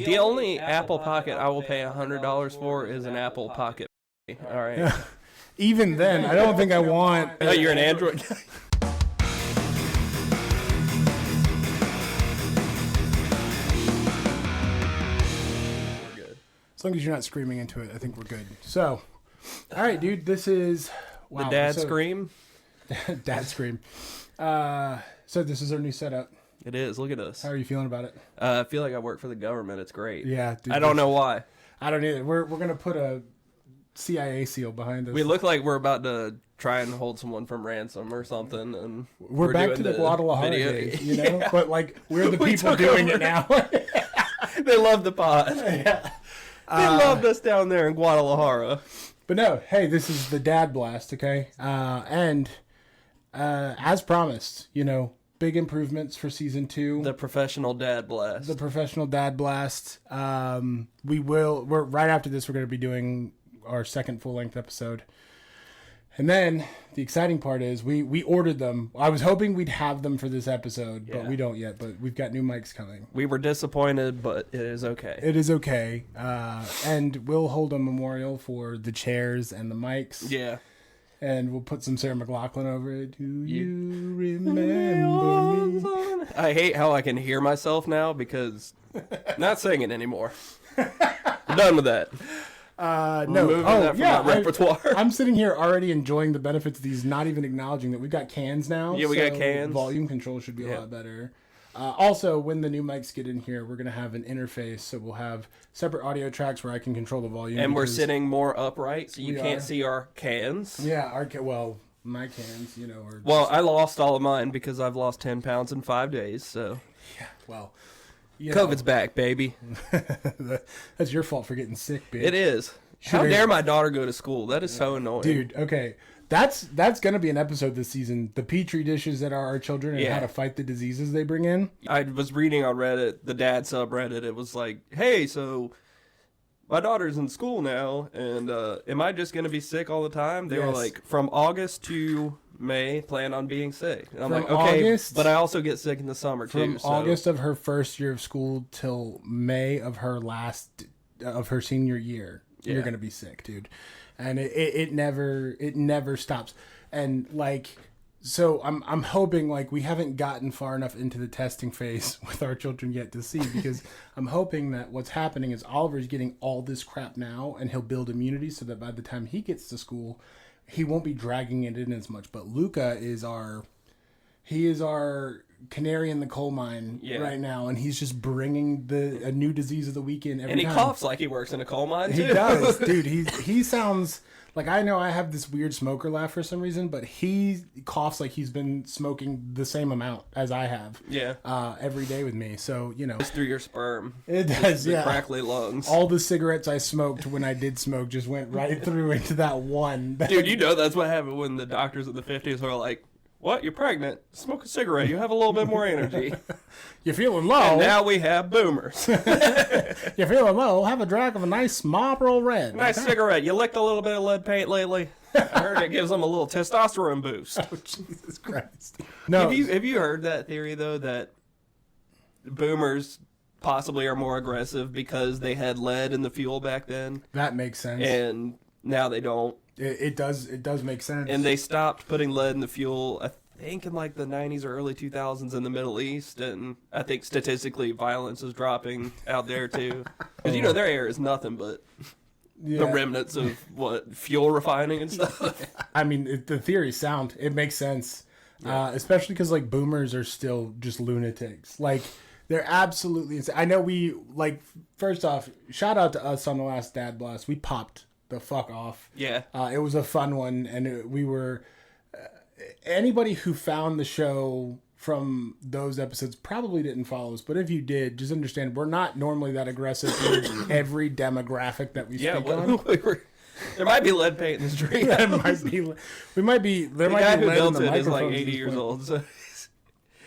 The only Apple Pocket I will pay $100 for is an Apple Pocket. All right. Even then, I don't think I want. Oh, you're an Android guy. As long as you're not screaming into it, I think we're good. So, all right, dude, this is... Wow, the dad scream? Dad scream. So this is our new setup. It is. Look at us. How are you feeling about it? I feel like I work for the government. It's great. Yeah. Dude, I don't know why. I don't either. We're going to put a CIA seal behind us. We look like we're about to try and hold someone from ransom or something. And we're back to the Guadalajara days, you know? Yeah. But, like, we're the people doing it now. They love the pod. Yeah. They loved us down there in Guadalajara. But no, hey, this is the Dad Blast, okay? And as promised, you know, big improvements for season 2. The professional Dad Blast. The professional Dad Blast. We're right after this, we're going to be doing our second full-length episode. And then the exciting part is we ordered them. I was hoping we'd have them for this episode, but we don't yet. But we've got new mics coming. We were disappointed, but it is okay. It is okay. And we'll hold a memorial for the chairs and the mics. Yeah. And we'll put some Sarah McLachlan over it. Do you remember me? I hate how I can hear myself now because I'm not singing anymore. I'm done with that. No. That from my repertoire. I'm sitting here already enjoying the benefits of these, not even acknowledging that we've got cans now. Yeah, we got cans. Volume control should be a lot better. Also, when the new mics get in here, we're going to have an interface, so we'll have separate audio tracks where I can control the volume. And we're sitting more upright, so you can't see our cans. Yeah, my cans, you know. Are well, I lost all of mine because I've lost 10 pounds in 5 days, so. Yeah, well. COVID's back, baby. That's your fault for getting sick, bitch. It is. How dare my daughter go to school? That is so annoying. Dude, okay. That's going to be an episode this season. The petri dishes that are our children and how to fight the diseases they bring in. I was reading on Reddit, the dad subreddit. It was like, hey, so my daughter's in school now, and am I just going to be sick all the time? They were like, from August to May, plan on being sick. And I'm like, okay, August, but I also get sick in the summer too. From August of her first year of school till May of her senior year, you're going to be sick, dude. And it never stops. And like, so I'm hoping, like, we haven't gotten far enough into the testing phase with our children yet to see, because I'm hoping that what's happening is Oliver's getting all this crap now, and he'll build immunity so that by the time he gets to school, he won't be dragging it in as much. But Luca is our canary in the coal mine right now, and he's just bringing a new disease of the weekend every time. And he coughs like he works in a coal mine, too. He does, dude. He sounds like, I know I have this weird smoker laugh for some reason, but he coughs like he's been smoking the same amount as I have. Yeah. Every day with me. So, you know. It's through your sperm. It does, the crackly lungs. All the cigarettes I smoked when I did smoke just went right through into that one. Dude, you know that's what happened when the doctors in the 50s were like, what? You're pregnant? Smoke a cigarette. You have a little bit more energy. You're feeling low. And now we have boomers. You're feeling low. Have a drag of a nice Marlboro Red. Nice cigarette. You licked a little bit of lead paint lately? I heard it gives them a little testosterone boost. Oh, Jesus Christ. No. Have you heard that theory, though, that boomers possibly are more aggressive because they had lead in the fuel back then? That makes sense. And now they don't. It does make sense. And they stopped putting lead in the fuel, I think, in like the 90s or early 2000s in the Middle East. And I think statistically violence is dropping out there too. Because, you know, their air is nothing but the remnants of fuel refining and stuff. I mean, the theory's sound. It makes sense. Yeah. Especially because, like, boomers are still just lunatics. Like, they're absolutely insane. I know first off, shout out to us on the last Dad Blast. We popped the fuck off. Yeah. It was a fun one, and we were... anybody who found the show from those episodes probably didn't follow us, but if you did, just understand we're not normally that aggressive in every demographic that we speak on. There might be lead paint in the street. There might be lead the guy who built it is like 80 years point. old, so...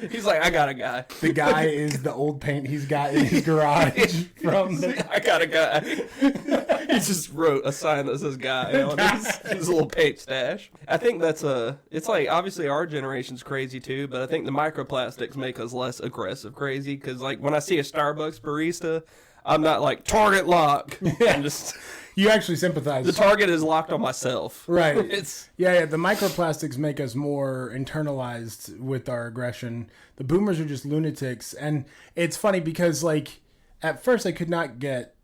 He's like, I got a guy. The guy is the old paint he's got in his garage. I got a guy. He just wrote a sign that says guy on his little paint stash. I think it's like, obviously our generation's crazy too, but I think the microplastics make us less aggressive crazy, because like when I see a Starbucks barista, I'm not like target lock. I'm just You actually sympathize. the target is locked on myself. Right. It's Yeah. The microplastics make us more internalized with our aggression. The boomers are just lunatics. And it's funny because, like, at first I could not get,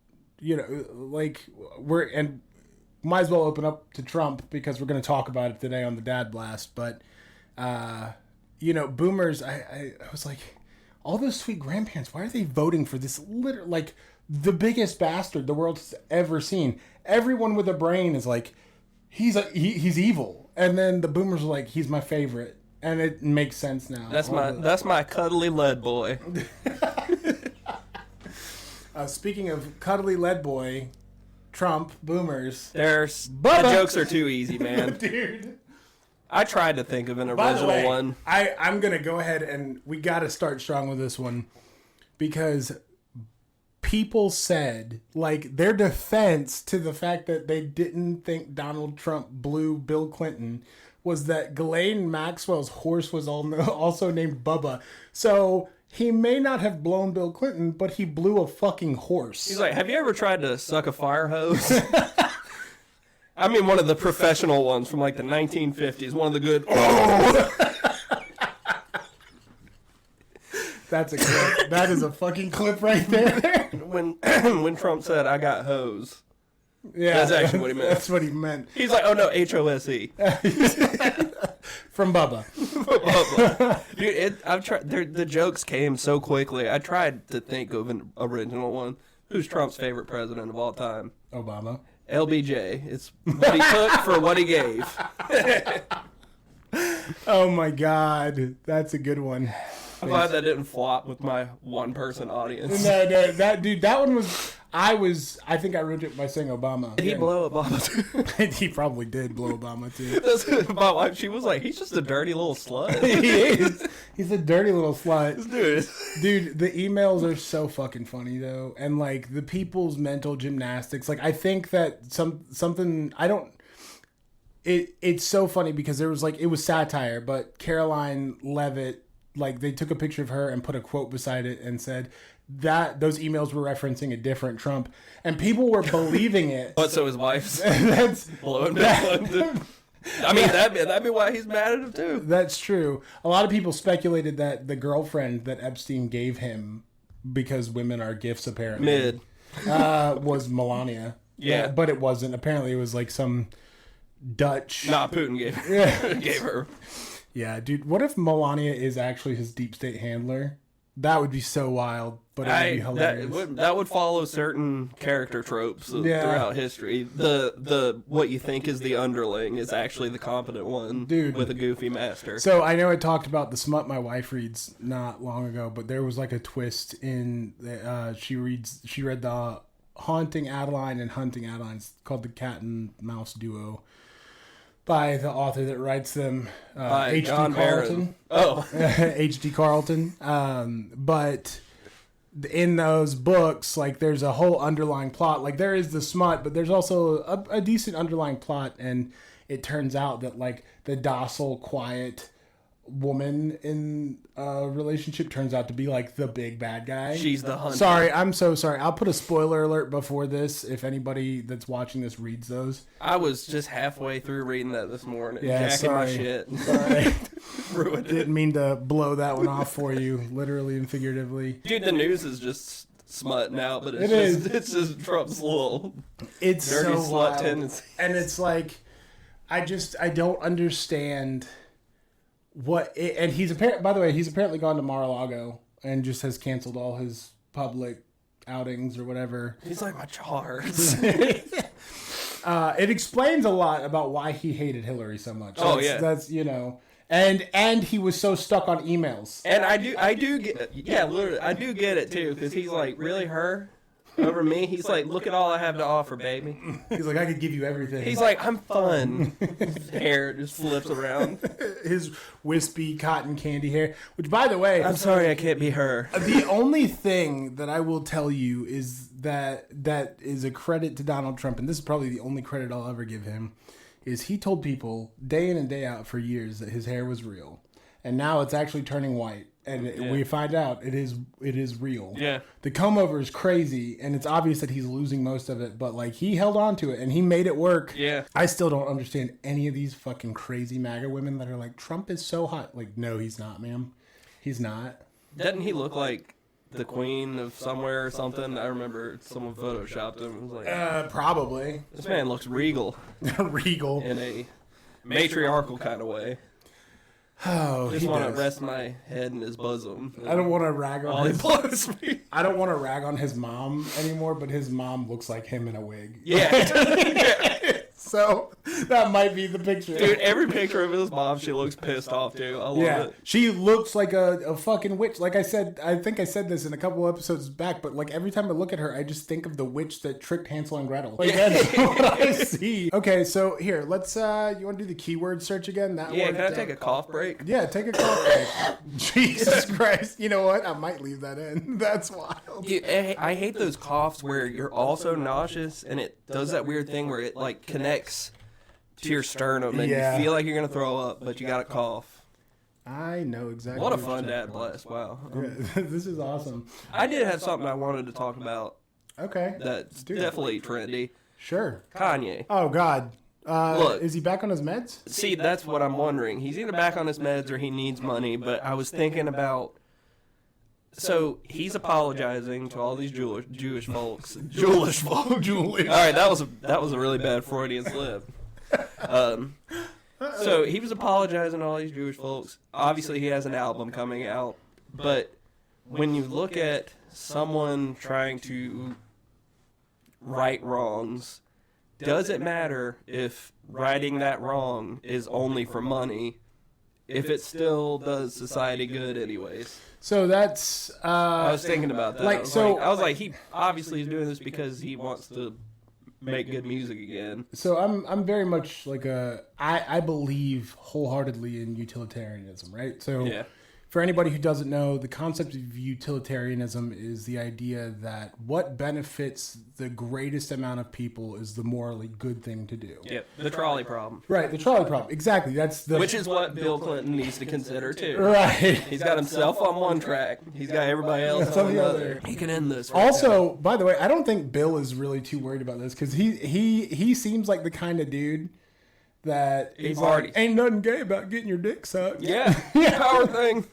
like, might as well open up to Trump because we're going to talk about it today on the Dad Blast. But, boomers, I was like, all those sweet grandparents, why are they voting for this the biggest bastard the world's ever seen? Everyone with a brain is like, he's evil. And then the boomers are like, he's my favorite. And it makes sense now. that's my cuddly lead boy. Speaking of cuddly lead boy, Trump, boomers. The jokes are too easy, man. Dude. I tried to think of an original By the way, one. I'm going to go ahead and we got to start strong with this one because people said, like, their defense to the fact that they didn't think Donald Trump blew Bill Clinton was that Ghislaine Maxwell's horse was also named Bubba. So he may not have blown Bill Clinton, but he blew a fucking horse. He's like, have you ever tried to suck a fire hose? I mean, one of the professional ones from like the 1950s. One of the good. That's a clip. That is a fucking clip right there. When Trump said, "I got hose," Yeah, that's actually what he meant. That's what he meant. He's like, "Oh no, HOSE." From Bubba. Dude, I've tried. The jokes came so quickly. I tried to think of an original one. Who's Trump's favorite president of all time? Obama. LBJ. It's what he took for what he gave. Oh my God, that's a good one. I'm glad that didn't flop with my one-person audience. No, that one was. I think I ruined it by saying Obama. Did he blow Obama too? He probably did blow Obama too. My wife, she was like, he's just a dirty little slut. He is. He's a dirty little slut. Dude, the emails are so fucking funny though, and like the people's mental gymnastics. Like I think that something I don't. It's so funny because it was satire, but Caroline Levitt, like they took a picture of her and put a quote beside it and said that those emails were referencing a different Trump, and people were believing it. But so his wife's That's blowing Clinton. I mean, that'd be why he's mad at him too. That's true. A lot of people speculated that the girlfriend that Epstein gave him, because women are gifts apparently, was Melania. Yeah, but it wasn't. Apparently, it was like some Dutch. Not Putin gave her. Yeah, dude. What if Melania is actually his deep state handler? That would be so wild, but it would be hilarious. That would follow certain character tropes throughout history. The what you think is the underling is actually the competent one, dude, with a goofy master. So I know I talked about the smut my wife reads not long ago, but there was like a twist in she read the Haunting Adeline and Hunting Adeline. It's called the Cat and Mouse Duo by the author that writes them, H.D. Carlton. Oh. H.D. Carlton. But in those books, like, there's a whole underlying plot. Like, there is the smut, but there's also a decent underlying plot, and it turns out that, like, the docile, quiet woman in a relationship turns out to be like the big bad guy. She's the hunter. Sorry, I'm so sorry. I'll put a spoiler alert before this if anybody that's watching this reads those. I was just halfway through reading that this morning. Yeah, jacking sorry. My shit. Sorry. Ruined it. Didn't mean to blow that one off for you, literally and figuratively. Dude, the news is just smut now, but it's just Trump's little dirty so slut wild. tendency. And it's like, I don't understand and he's apparently gone to Mar-a-Lago and just has canceled all his public outings or whatever. He's like my charts. It explains a lot about why he hated Hillary so much. That's and he was so stuck on emails. And I do get literally I do get it too, because he's like, really, her over me? He's like, look at all I have to offer, baby. He's like, I could give you everything. He's like, I'm fun. His hair just flips around. His wispy cotton candy hair. Which, by the way, I'm sorry I can't be her. The only thing that I will tell you is that is a credit to Donald Trump, and this is probably the only credit I'll ever give him, is he told people day in and day out for years that his hair was real. And now it's actually turning white. And we find out it is real. Yeah. The comb over is crazy, and it's obvious that he's losing most of it, but like he held on to it and he made it work. Yeah. I still don't understand any of these fucking crazy MAGA women that are like, Trump is so hot. Like, no, he's not, ma'am. He's not. Doesn't he look like the queen of somewhere or something? I remember someone photoshopped him. It was like, Probably. this man looks regal. Regal. In a matriarchal kind of way. Oh, Just want to rest my head in his bosom. I don't want to rag on his... blows me. I don't want to rag on his mom anymore, but his mom looks like him in a wig. Yeah. So that might be the picture. Dude, every picture of his mom, she looks pissed off, too. I love it. She looks like a fucking witch. Like I said, I think I said this in a couple episodes back, but like every time I look at her, I just think of the witch that tricked Hansel and Gretel. Like that's what I see. Okay, so here, let's, you want to do the keyword search again? That can I take a cough break? Yeah, take a cough break. Jesus Christ. You know what? I might leave that in. That's wild. Dude, I hate those coughs where you're also nauseous and it does that weird thing where it like connects to your sternum and you feel like you're going to throw up, but you got to cough. I know exactly. What a fun dad blast. Wow. This is awesome. I did have something I wanted to talk about. Okay. That's definitely trendy. Sure. Kanye. Oh, God. Look, is he back on his meds? See, that's what I'm wondering. He's either back on his meds or he needs money, but I was thinking about... So, he's apologizing to all these Jewish folks. Jewish folks. Jewish. All right, that was a really bad Freudian slip. So, he was apologizing to all these Jewish folks. Obviously, he has an album coming out. But when you look at someone trying to right wrongs... Does it matter if righting that wrong is only for money, if it still does society good anyways? So that's... I was thinking about that. Like, I was like, he obviously is doing this because he wants to make good music again. So I'm very much like I believe wholeheartedly in utilitarianism, right? So for anybody who doesn't know, the concept of utilitarianism is the idea that what benefits the greatest amount of people is the morally good thing to do. Yeah, the trolley problem. Right, the trolley problem. Exactly. Which is what Bill Clinton needs to consider too. Right. He's got himself on one track. He's got everybody else on the other. He can end this. Right also, by the way, I don't think Bill is really too worried about this because he seems like the kind of dude that he's already ain't nothing gay about getting your dick sucked. Yeah, power thing.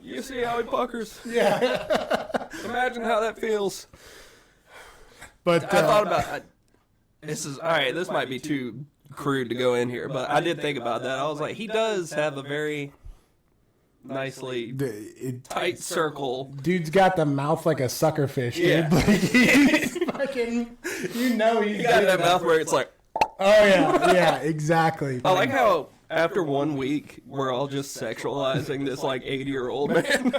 You see how he puckers? Yeah. Imagine how that feels. But I thought about this is all right. This might be too crude to go in here, but I did think about that. I was like, he does have a very nicely tight circle. Dude's got the mouth like a sucker fish. Yeah, dude. Like, he's fucking. You know he's got that mouth where it's like. Oh, yeah, exactly. I like how after 1 week, we're all just sexualizing this, like, 80-year-old man.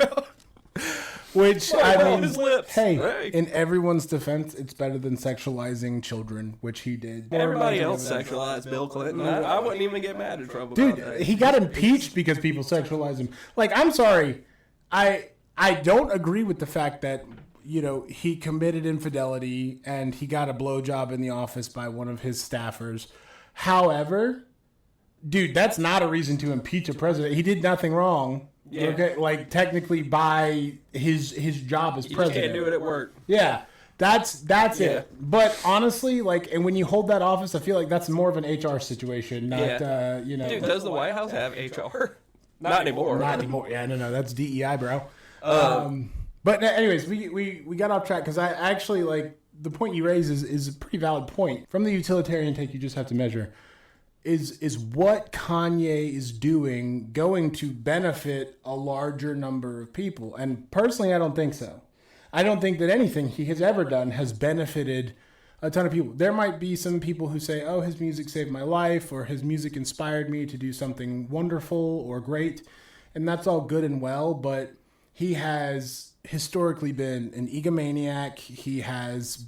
Which, I mean, his lips. Hey, in everyone's defense, it's better than sexualizing children, which he did. Everybody else sexualized Bill Clinton. I wouldn't even get mad at Trump about that. Dude, he got impeached because people sexualized him. Like, I'm sorry. I don't agree with the fact that... You know, he committed infidelity and he got a blowjob in the office by one of his staffers. However, dude, that's not a reason to impeach a president. He did nothing wrong. Yeah. Okay, like technically by his job as president. You can't do it at work. Yeah. That's it. But honestly, like, and when you hold that office, I feel like that's more of an HR situation, not you know. Dude, does the White House have HR? Not anymore. Not anymore. Yeah, no, that's DEI, bro. But anyways, we got off track because I actually like the point you raise is a pretty valid point. From the utilitarian take, you just have to measure is what Kanye is doing going to benefit a larger number of people? And personally, I don't think so. I don't think that anything he has ever done has benefited a ton of people. There might be some people who say, oh, his music saved my life or his music inspired me to do something wonderful or great. And that's all good and well, but he has historically been an egomaniac. He has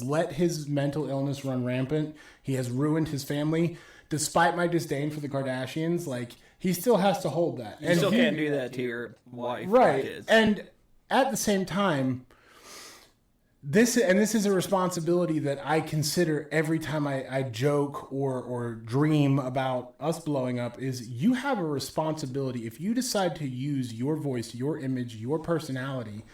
let his mental illness run rampant. He has ruined his family. Despite my disdain for the Kardashians, like he still has to hold that. You still can't do that to your wife. Right. Or kids. And at the same time, this is a responsibility that I consider every time I joke or dream about us blowing up, is you have a responsibility. If you decide to use your voice, your image, your personality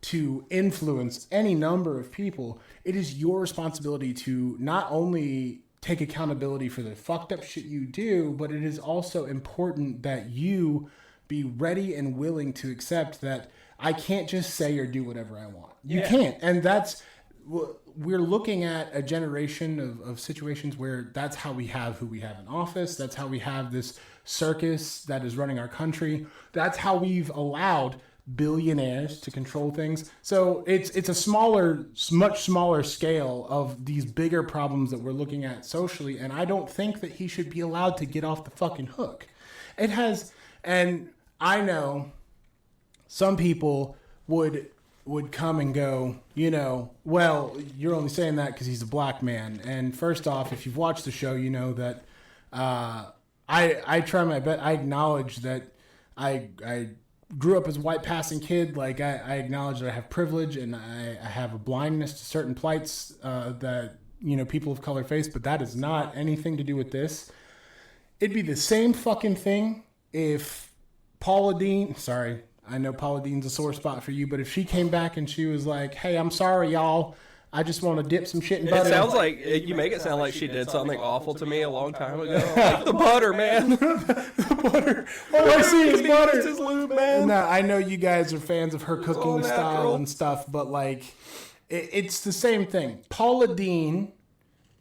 to influence any number of people, it is your responsibility to not only take accountability for the fucked up shit you do, but it is also important that you be ready and willing to accept that I can't just say or do whatever I want. You can't. And we're looking at a generation of situations where that's how we have who we have in office. That's how we have this circus that is running our country. That's how we've allowed billionaires to control things. So it's a much smaller scale of these bigger problems that we're looking at socially. And I don't think that he should be allowed to get off the fucking hook. It has, and I know some people would come and go, well, you're only saying that because he's a black man. And first off, if you've watched the show, you know that I try my best. I acknowledge that I grew up as a white passing kid. Like I acknowledge that I have privilege and I have a blindness to certain plights that people of color face. But that is not anything to do with this. It'd be the same fucking thing if Paula Deen. Sorry. I know Paula Deen's a sore spot for you, but if she came back and she was like, hey, I'm sorry, y'all. I just want to dip some shit in butter. It sounds like, you make it sound like she did something awful to me a long time ago. Like the butter, man. The butter. All I see is butter. It's his lube, man. No, I know you guys are fans of her cooking style and stuff, but like, it's the same thing. Paula Deen,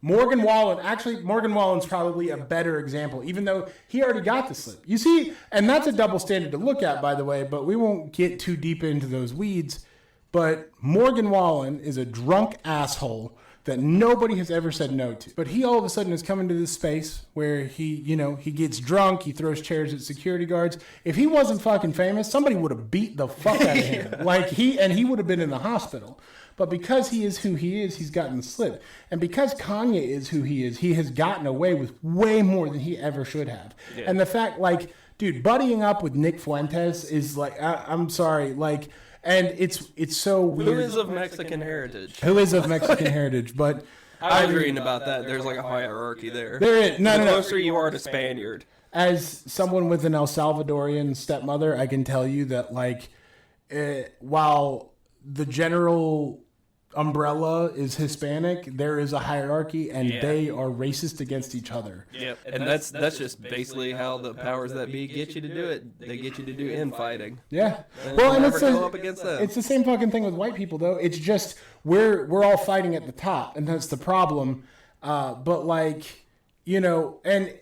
Morgan Wallen's probably a better example, even though he already got the slip. You see, and that's a double standard to look at, by the way, but we won't get too deep into those weeds. But Morgan Wallen is a drunk asshole that nobody has ever said no to. But he all of a sudden is coming to this space where he gets drunk, he throws chairs at security guards. If he wasn't fucking famous, somebody would have beat the fuck out of him. He would have been in the hospital. But because he is who he is, he's gotten the slip. And because Kanye is who he is, he has gotten away with way more than he ever should have. Yeah. And the fact, like, dude, buddying up with Nick Fuentes is like, I'm sorry, like, and it's so weird. Who is of Mexican heritage? But I was reading about that. There's like a hierarchy there. There is. No. The closer you are to Spaniard. As someone with an El Salvadorian stepmother, I can tell you that, like, while the general umbrella is Hispanic, there is a hierarchy, and they are racist against each other. Yep. And that's just basically how the powers that be get you to do it. They get you to do infighting. Yeah. And it's up against them. It's the same fucking thing with white people, though. It's just we're all fighting at the top, and that's the problem. But like, and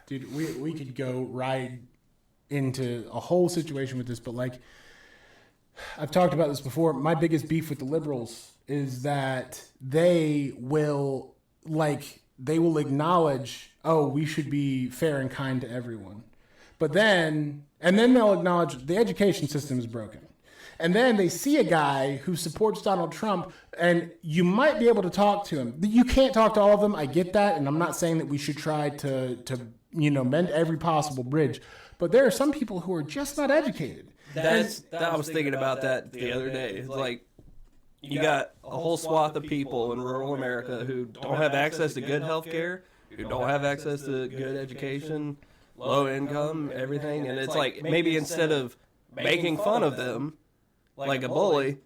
dude, we could go right into a whole situation with this, but like, I've talked about this before. My biggest beef with the liberals is that they will acknowledge, oh, we should be fair and kind to everyone. But then they'll acknowledge the education system is broken. And then they see a guy who supports Donald Trump, and you might be able to talk to him. You can't talk to all of them. I get that. And I'm not saying that we should try to mend every possible bridge. But there are some people who are just not educated. I was thinking about that the other day. It's like, you got a whole swath of people in rural America who don't have access to good health care, who don't have access to good education, low income, everything. And it's like, maybe instead of making fun of them like a bully,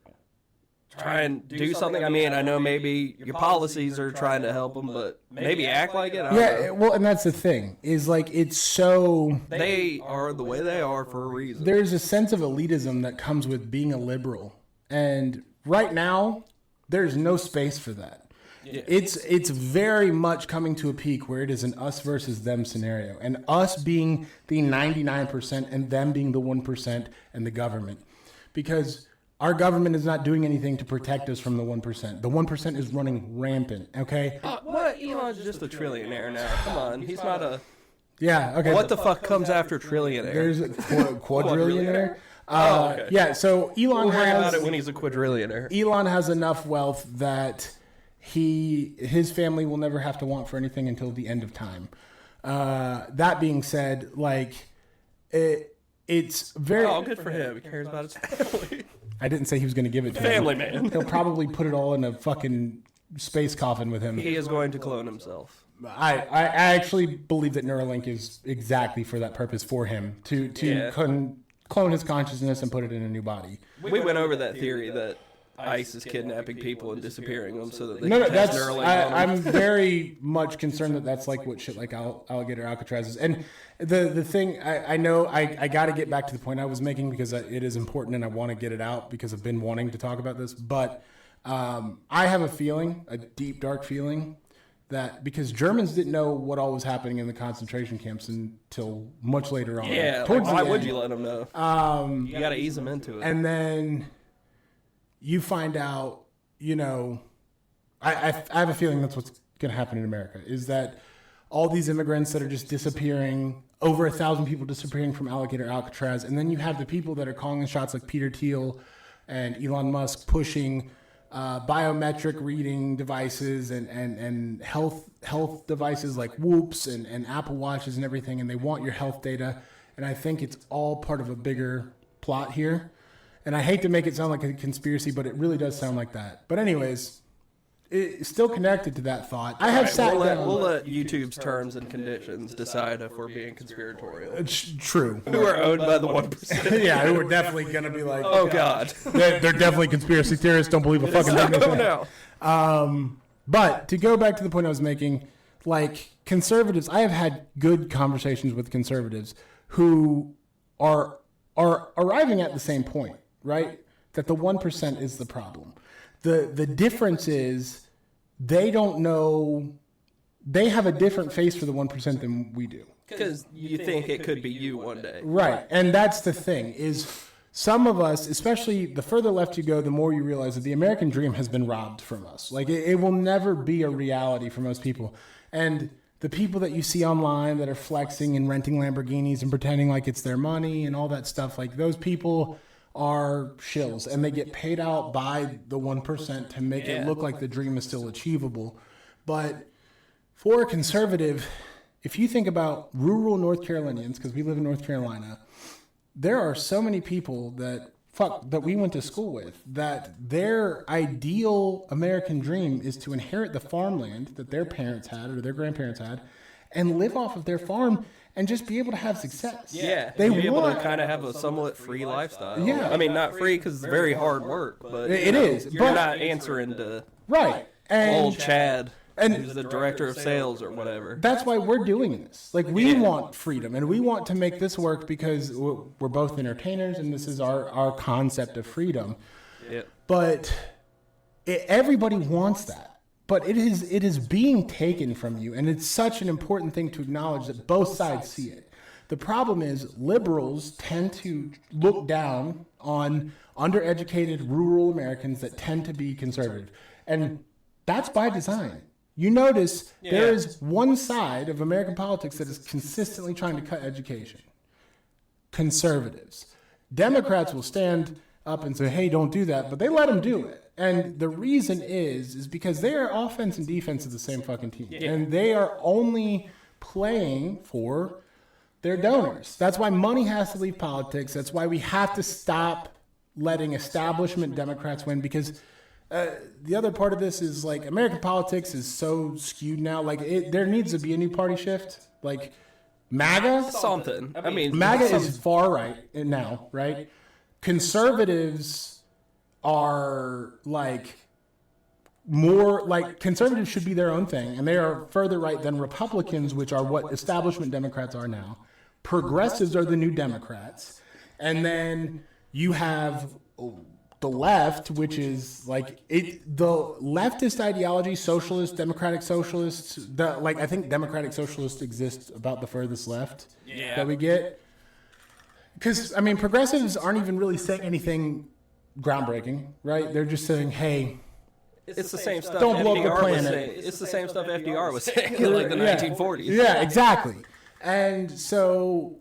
try and do something. I mean, I know maybe your policies are trying to help them, but maybe act like it. I don't know. Well, and that's the thing, is like, it's so... They are the way they are for a reason. There's a sense of elitism that comes with being a liberal. And right now, there's no space for that. Yeah. It's very much coming to a peak where it is an us versus them scenario. And us being the 99% and them being the 1% and the government. Because our government is not doing anything to protect us from the 1%. The 1% is running rampant, okay? What? Elon's just a trillionaire now. Come on. He's not a... Yeah, okay. What the fuck comes after trillionaire? There's a quadrillionaire. Okay. Yeah, so Elon has... about it when he's a quadrillionaire. Elon has enough wealth that his family will never have to want for anything until the end of time. That being said, like... It's very... Oh, good for him. He cares about his family. I didn't say he was going to give it to Family him. man. He'll probably put it all in a fucking space coffin with him. He is going to clone himself. I actually believe that Neuralink is exactly for that purpose for him, to clone his consciousness and put it in a new body. We went over that theory that ICE is kidnapping people and disappearing them so that they can test Neuralink on them. I'm very much concerned that that's like what shit like Alligator Alcatraz is. And the thing, I know I got to get back to the point I was making because it is important and I want to get it out because I've been wanting to talk about this. But I have a feeling, a deep, dark feeling, that because Germans didn't know what all was happening in the concentration camps until much later on. Yeah, why would you let them know? You got to ease them into it. And then you find out, I have a feeling that's what's going to happen in America, is that all these immigrants that are just disappearing, over 1,000 people disappearing from Alligator Alcatraz, and then you have the people that are calling the shots like Peter Thiel and Elon Musk pushing biometric reading devices and health devices like Whoops and Apple Watches and everything, and they want your health data. And I think it's all part of a bigger plot here. And I hate to make it sound like a conspiracy, but it really does sound like that. But anyways, it's still connected to that thought. I have sat down. We'll let YouTube's terms and conditions decide if we're being conspiratorial. It's true. Who are owned by the 1%. Yeah, who are definitely going to be like, oh, God. They're definitely conspiracy theorists, don't believe a fucking thing. No. But to go back to the point I was making, like conservatives, I have had good conversations with conservatives who are arriving at the same point, right? That the 1% is the problem. The difference is they don't know, they have a different face for the 1% than we do. Because you think it could be you one day. Right. And that's the thing, is some of us, especially the further left you go, the more you realize that the American dream has been robbed from us. Like it will never be a reality for most people. And the people that you see online that are flexing and renting Lamborghinis and pretending like it's their money and all that stuff, like those people are shills, and they get paid out by the 1% to make it look like the dream is still achievable. But for a conservative, if you think about rural North Carolinians, because we live in North Carolina, there are so many people that we went to school with, that their ideal American dream is to inherit the farmland that their parents had or their grandparents had and live off of their farm and just be able to have success. Yeah, they be able to kind of have a somewhat free lifestyle. Yeah. I mean, not free because it's very hard work, but it is. You're not answering to old Chad, who's the director of sales or whatever. That's why we're doing this. Like, we want freedom, and we want to make this work because we're both entertainers, and this is our concept of freedom. Yeah. But everybody wants that. But it is being taken from you, and it's such an important thing to acknowledge that both sides see it. The problem is liberals tend to look down on undereducated rural Americans that tend to be conservative. And that's by design. You notice there is one side of American politics that is consistently trying to cut education. Conservatives. Democrats will stand up and say, hey, don't do that, but they let them do it. And the reason is because they are offense and defense of the same fucking team. Yeah. And they are only playing for their donors. That's why money has to leave politics. That's why we have to stop letting establishment Democrats win, because the other part of this is, like, American politics is so skewed now. Like, there needs to be a new party shift. Like, MAGA? Something. I mean, MAGA is far right now, right? Conservatives are like more like conservatives should be their own thing, and they are further right than Republicans, which are what establishment Democrats are now. Progressives are the new Democrats, and then you have the left, which is like the leftist ideology, socialist, democratic socialists. I think democratic socialists exist about the furthest left that we get. Because, I mean, progressives aren't even really saying anything groundbreaking, right? They're just saying, hey, it's the same stuff. Don't blow up the planet. It's the same stuff FDR was saying in like the 1940s. Yeah, exactly. And so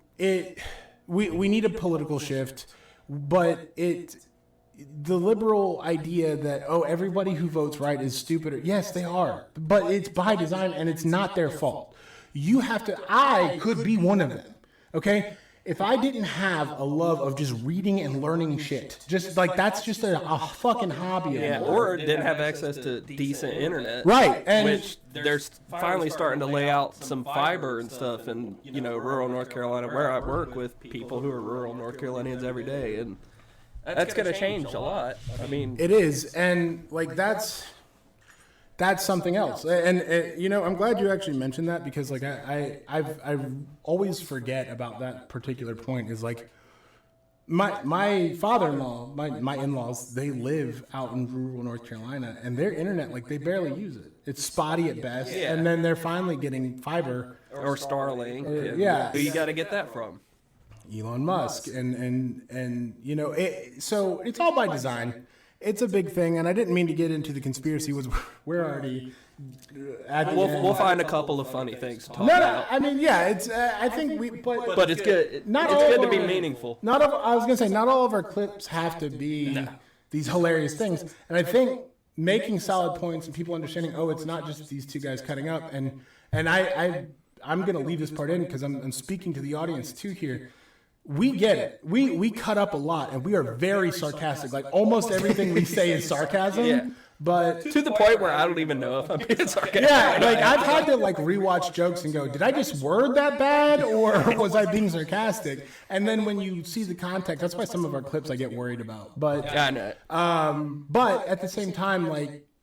we need a political shift, but the liberal idea that, everybody who votes right is stupid. Yes, they are, but it's by design, and it's not their fault. I could be one of them, okay? if I didn't have a love of just reading and learning shit, just like that's just a fucking hobby. Yeah, or didn't have access to decent internet. Right, and which they're finally starting to lay out some fiber and stuff in, rural North Carolina, where I work with people who are rural North Carolinians every day, and that's going to change a lot. I mean, it is, and like that's something else. And I'm glad you actually mentioned that, because like I always forget about that particular point. Is like my father-in-law, my in-laws, they live out in rural North Carolina, and their internet, like, they barely use it. It's spotty at best, and then they're finally getting fiber or Starlink. Yeah, who you got to get that from? Elon Musk, and so it's all by design. It's a big thing, and I didn't mean to get into the conspiracy. We're already at we'll find a couple of funny things to talk about. I mean, yeah, it's. I think but it's good. It's good to be meaningful. I was gonna say, not all of our clips have to be these hilarious things, and I think making solid points and people understanding, it's not just these two guys cutting up, and I'm gonna leave this part in because I'm speaking to the audience too here. We get it. We cut up a lot, and we are very sarcastic. Like, almost everything we say is sarcasm. Yeah. But to the point where I don't even know if I'm being sarcastic. Yeah, like I've had to rewatch jokes and go, did I just word that bad, or was I being sarcastic? And then when you see the context, that's why some of our clips I get worried about. But I know. But at the same time,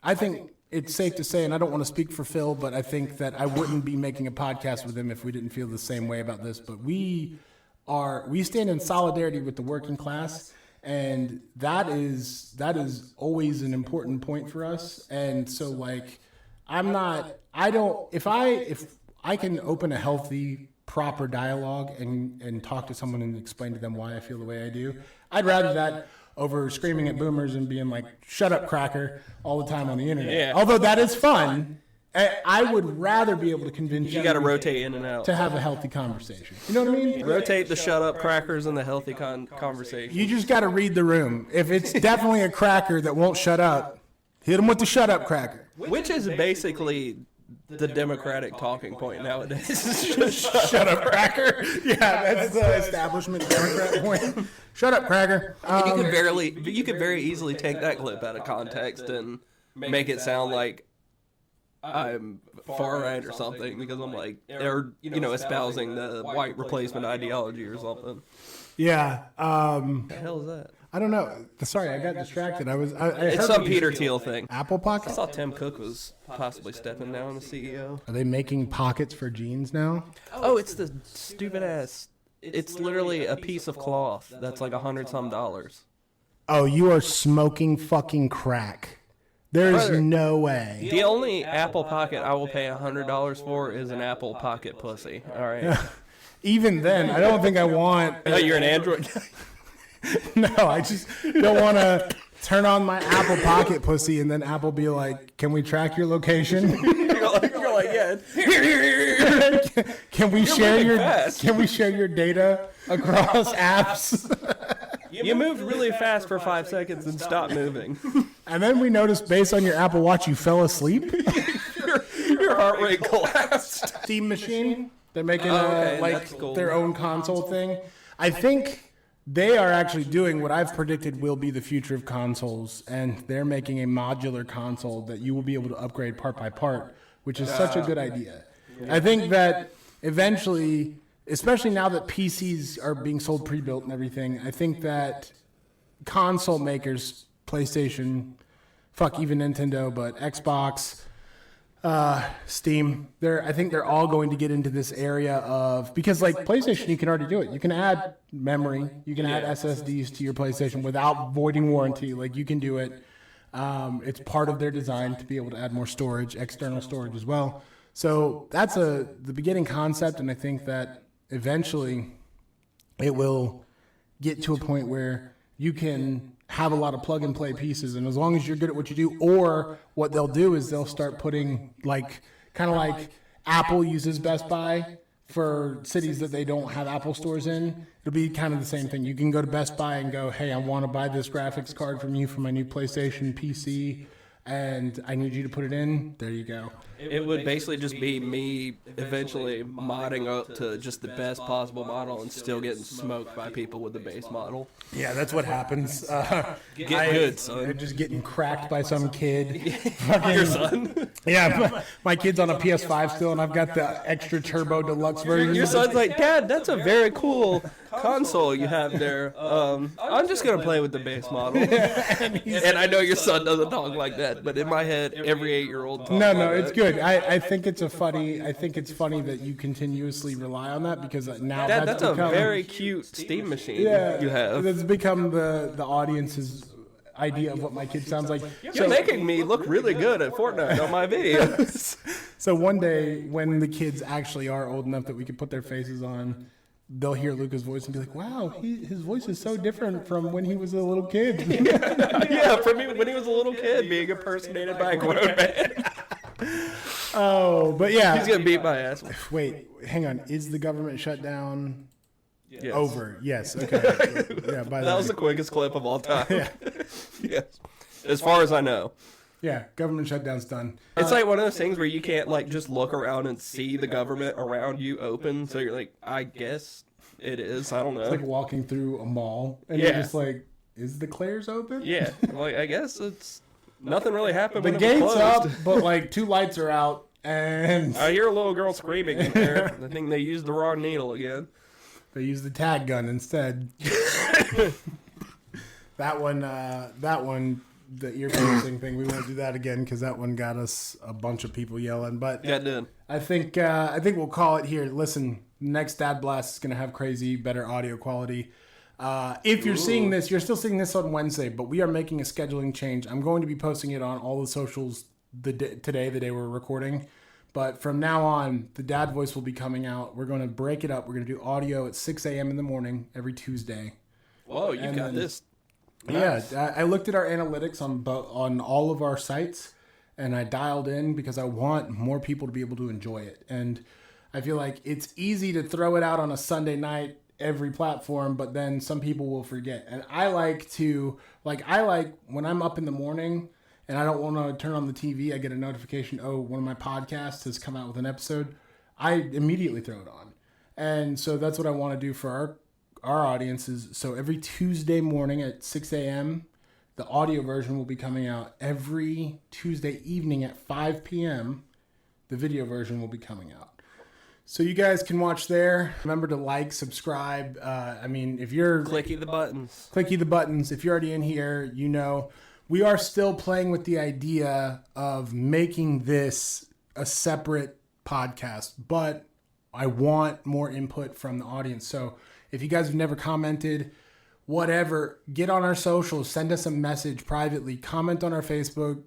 I think it's safe to say, and I don't want to speak for Phil, but I think that I wouldn't be making a podcast with him if we didn't feel the same way about this. But we stand in solidarity with the working class, and that is always an important point for us. And so if I can open a healthy, proper dialogue and talk to someone and explain to them why I feel the way I do, I'd rather that over screaming at boomers and being like, shut up, cracker, all the time on the internet. Yeah. Although that is fun, I would rather be able to convince you. You got to rotate in and out to have a healthy conversation. You know what I mean? Rotate the shut up crackers and the healthy conversation. You just got to read the room. If it's definitely a cracker that won't shut up, hit him with the shut up cracker. Which is basically the Democratic talking point nowadays. Shut up, cracker. Yeah, that's the establishment Democrat point. Shut up, cracker. You could very easily take that clip out of context and make it sound like I'm far right or something, because I'm espousing the white replacement ideology or something. Yeah. What the hell is that? I don't know. Sorry, I got distracted. It's some Peter Thiel thing. Apple I Pocket? saw Tim Cook was possibly stepping down as CEO. Are they making pockets for jeans now? Oh, it's the stupid ass. It's literally a piece of cloth that's like $100-some. Oh, you are smoking fucking crack. There's no way. The only Apple Pocket I will pay $100 for is an Apple Pocket pussy. All right. Even then, I don't think I want. Oh, you're an Android guy? No, I just don't want to turn on my Apple Pocket pussy and then Apple be like, "Can we track your location?" You're like, yeah. Here. Can we share your data across apps? You moved really fast for 5 seconds and stopped moving. And then we noticed, based on your Apple Watch, you fell asleep. your heart rate collapsed. Steam machine. They're making cool. their own console thing. I think they are actually doing what I've predicted will be the future of consoles, and they're making a modular console that you will be able to upgrade part by part, which is such a good idea. Yeah. I think that eventually, especially now that PCs are being sold pre-built and everything, I think that console makers, PlayStation, even Nintendo, but Xbox, Steam, I think they're all going to get into this area of, because PlayStation, you can already do it. You can add memory, you can add SSDs to your PlayStation without voiding warranty. You can do it. It's part of their design to be able to add more storage, external storage as well. So that's the beginning concept, and I think that eventually it will get to a point where you can have a lot of plug and play pieces, and as long as you're good at what you do, or what they'll do is they'll start putting kind of like Apple uses Best Buy for cities that they don't have Apple stores in. It'll be kind of the same thing. You can go to Best Buy and go, hey, I want to buy this graphics card from you for my new PlayStation PC, and I need you to put it in. There you go. It would basically just be me eventually modding up to just the best possible model and still getting smoked by people with the base model. Yeah, that's what happens. Get good, son. Just getting cracked by some kid. Your son? Yeah, my kid's on a PS5 still, and I've got the extra turbo deluxe version. Your son's like, Dad, that's a very cool console you have there. I'm just going to play with the base model. And I know your son doesn't talk like that, but in my head, every 8-year-old talks No, like it's that. good. I think it's funny that you continuously rely on that, because now That's a become, very cute Steam machine you have. That's become the audience's idea of what my kid sounds like. You're making me look really good at Fortnite on my videos. So one day, when the kids actually are old enough that we can put their faces on, they'll hear Luca's voice and be like, wow, his voice is so different from when he was a little kid. Yeah, for me, when he was a little kid, being impersonated by a grown man. Oh, but yeah. He's going to beat my ass. Wait, hang on. Is the government shutdown Yes. over? Yes. Okay. Yeah. That was the quickest clip of all time. Yeah. Yes. As far as I know. Yeah. Government shutdown's done. It's like one of those things where you can't like just look around and see the government around you open. So you're like, I guess it is. I don't know. It's like walking through a mall and you're just like, is the Claire's open? Yeah. Like, I guess it's nothing really happened. The when gate's it was up, closed. but like 2 lights are out, and I hear a little girl screaming in there. I think they used the wrong needle again. they use the tag gun instead. That one, the ear piercing thing, we won't do that again because that one got us a bunch of people yelling. But Yeah, it did. I think we'll call it here. Listen, next Dad Blast is going to have crazy, better audio quality. If you're seeing this, you're still seeing this on Wednesday, but we are making a scheduling change. I'm going to be posting it on all the socials today, the day we're recording. But from now on, the Dad Voice will be coming out. We're going to break it up. We're going to do audio at 6 a.m. in the morning every Tuesday. Whoa, you got this. Nice. Yeah, I looked at our analytics on all of our sites, and I dialed in because I want more people to be able to enjoy it. And I feel like it's easy to throw it out on a Sunday night, every platform, but then some people will forget. And I like when I'm up in the morning and I don't want to turn on the TV, I get a notification, oh, one of my podcasts has come out with an episode. I immediately throw it on. And so that's what I want to do for our audiences. So every Tuesday morning at 6 a.m., the audio version will be coming out. Every Tuesday evening at 5 p.m., the video version will be coming out. So you guys can watch there. Remember to like, subscribe. If you're... Clicky the buttons. If you're already in here, you know. We are still playing with the idea of making this a separate podcast, but I want more input from the audience. So if you guys have never commented, whatever, get on our socials, send us a message privately, comment on our Facebook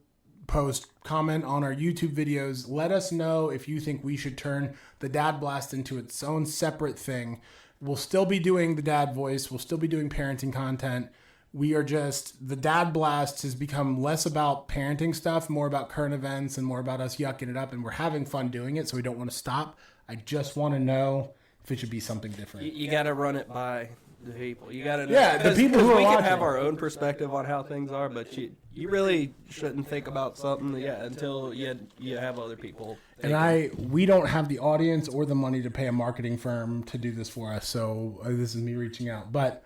post, comment on our YouTube videos. Let us know if you think we should turn the Dad Blast into its own separate thing. We'll still be doing the Dad Voice. We'll still be doing parenting content. The Dad Blast has become less about parenting stuff, more about current events and more about us yucking it up. And we're having fun doing it, so we don't want to stop. I just want to know if it should be something different. You got to run it by the people. You got to know. Yeah, the people who are we watching. can have our own perspective on how things are, but you really shouldn't think about something until you have other people. And we don't have the audience or the money to pay a marketing firm to do this for us, so this is me reaching out. But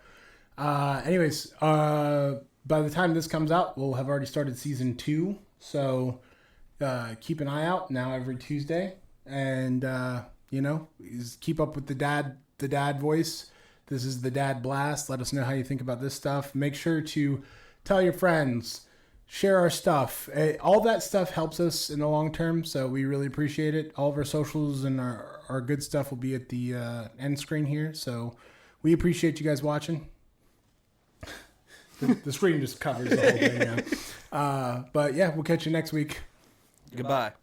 anyways, by the time this comes out, we'll have already started season 2. So keep an eye out now every Tuesday, and keep up with the dad voice. This is the Dad Blast. Let us know how you think about this stuff. Make sure to tell your friends, share our stuff. All that stuff helps us in the long term, so we really appreciate it. All of our socials and our good stuff will be at the end screen here, so we appreciate you guys watching. The screen just covers the whole thing now. But yeah, we'll catch you next week. Goodbye.